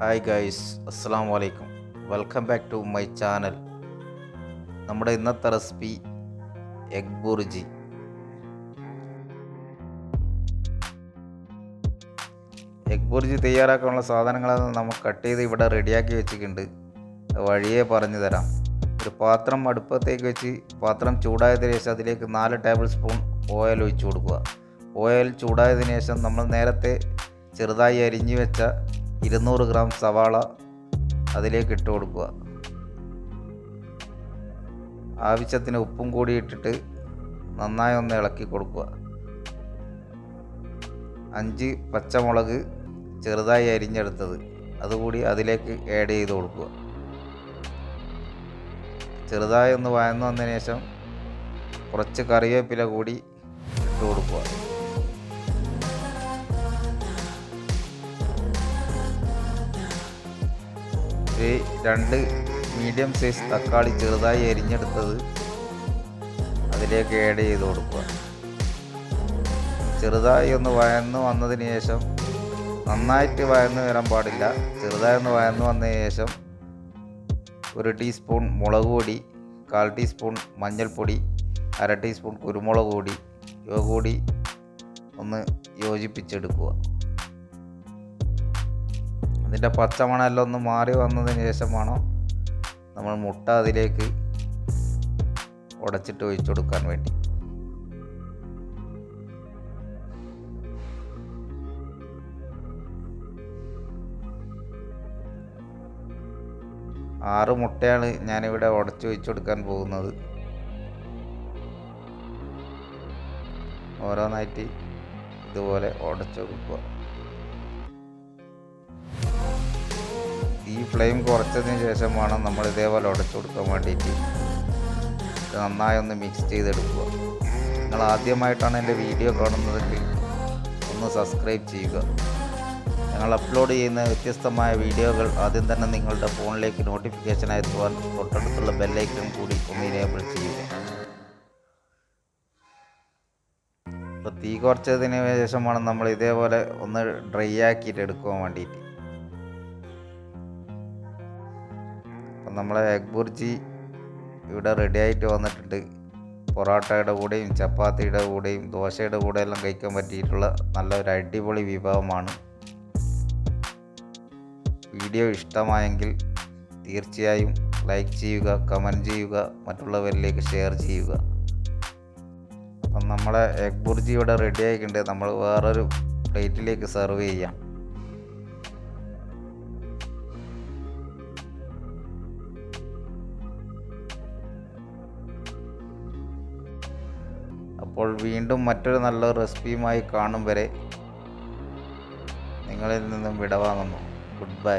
Hi guys, അസ്സാം വലൈക്കും. Welcome back to my channel. നമ്മുടെ ഇന്നത്തെ recipe egg bhurji. Egg bhurji തയ്യാറാക്കാനുള്ള സാധനങ്ങളെല്ലാം നമുക്ക് കട്ട് ചെയ്ത് ഇവിടെ റെഡിയാക്കി വെച്ചിട്ടുണ്ട്. വഴിയേ പറഞ്ഞു തരാം. ഒരു പാത്രം അടുപ്പത്തേക്ക് വെച്ച് പാത്രം ചൂടായതിനു ശേഷം അതിലേക്ക് 4 ടേബിൾ സ്പൂൺ ഓയിൽ ഒഴിച്ചു കൊടുക്കുക. ഓയിൽ ചൂടായതിനു ശേഷം നമ്മൾ നേരത്തെ ചെറുതായി അരിഞ്ഞു വെച്ച 200 ഗ്രാം സവാള അതിലേക്ക് ഇട്ട് കൊടുക്കുക. ആവശ്യത്തിന് ഉപ്പും കൂടി ഇട്ടിട്ട് നന്നായി ഒന്ന് ഇളക്കി കൊടുക്കുക. 5 പച്ചമുളക് ചെറുതായി അരിഞ്ഞെടുത്തത് അതുകൂടി അതിലേക്ക് ആഡ് ചെയ്ത് കൊടുക്കുക. ചെറുതായി ഒന്ന് വഴന്നു വന്നതിന് ശേഷം കുറച്ച് കറിവേപ്പില കൂടി ഇട്ട് കൊടുക്കുക. ഒരു 2 മീഡിയം സൈസ് തക്കാളി ചെറുതായി അരിഞ്ഞെടുത്തത് അതിലേക്ക് ആഡ് ചെയ്ത് കൊടുക്കുക. ചെറുതായി ഒന്ന് വഴന്നു വന്നതിന് ശേഷം, നന്നായിട്ട് വഴന്നു വരാൻ പാടില്ല, ചെറുതായി ഒന്ന് വഴന്നു വന്നതിന് ശേഷം 1 ടീസ്പൂൺ മുളക് പൊടി, 1/4 ടീസ്പൂൺ മഞ്ഞൾപ്പൊടി, 1/2 ടീസ്പൂൺ കുരുമുളക് പൊടി ഇവ കൂടി ഒന്ന് യോജിപ്പിച്ചെടുക്കുക. ഇതിൻ്റെ പച്ചമണമെല്ലാം ഒന്ന് മാറി വന്നതിന് ശേഷമാണ് നമ്മൾ മുട്ട അതിലേക്ക് ഉടച്ചിട്ട് ഒഴിച്ചു കൊടുക്കാൻ വേണ്ടി. ആറ് മുട്ടയാണ് ഞാനിവിടെ ഉടച്ച് ഒഴിച്ചു കൊടുക്കാൻ പോകുന്നത്. ഓരോന്നായിട്ട് ഇതുപോലെ ഉടച്ചു കൊടുക്കുക. ഈ ഫ്ലെയിം കുറച്ചതിന് ശേഷമാണ് നമ്മൾ ഇതേപോലെ ഉടച്ചു കൊടുക്കാൻ വേണ്ടിയിട്ട് നന്നായി ഒന്ന് മിക്സ് ചെയ്തെടുക്കുക. നിങ്ങൾ ആദ്യമായിട്ടാണ് എൻ്റെ വീഡിയോ കാണുന്നതെങ്കിൽ ഒന്ന് സബ്സ്ക്രൈബ് ചെയ്യുക. ഞങ്ങൾ അപ്ലോഡ് ചെയ്യുന്ന വ്യത്യസ്തമായ വീഡിയോകൾ ആദ്യം തന്നെ നിങ്ങളുടെ ഫോണിലേക്ക് നോട്ടിഫിക്കേഷനായി എത്തുവാൻ തൊട്ടടുത്തുള്ള ബെല്ലൈക്കൺ കൂടി ഒന്ന് ഇനേബിൾ ചെയ്യുക. അപ്പോൾ തീ കുറച്ചതിന് ശേഷമാണ് നമ്മൾ ഇതേപോലെ ഒന്ന് ഡ്രൈ ആക്കിയിട്ട് എടുക്കുവാൻ വേണ്ടിയിട്ട്. അപ്പം നമ്മളെ എഗ് ബുർജി ഇവിടെ റെഡി ആയിട്ട് വന്നിട്ടുണ്ട്. പൊറോട്ടയുടെ കൂടെയും ചപ്പാത്തിയുടെ കൂടെയും ദോശയുടെ കൂടെ എല്ലാം കഴിക്കാൻ പറ്റിയിട്ടുള്ള നല്ലൊരു അടിപൊളി വിഭവമാണ്. വീഡിയോ ഇഷ്ടമായെങ്കിൽ തീർച്ചയായും ലൈക്ക് ചെയ്യുക, കമൻറ്റ് ചെയ്യുക, മറ്റുള്ളവരിലേക്ക് ഷെയർ ചെയ്യുക. അപ്പം നമ്മളെ എഗ് ബുർജി ഇവിടെ റെഡി ആയിട്ടുണ്ട്. നമ്മൾ വേറൊരു പ്ലേറ്റിലേക്ക് സെർവ് ചെയ്യാം. അപ്പോൾ വീണ്ടും മറ്റൊരു നല്ല റെസിപ്പിയുമായി കാണും വരെ നിങ്ങളിൽ നിന്നും വിട വാങ്ങുന്നു. Good bye.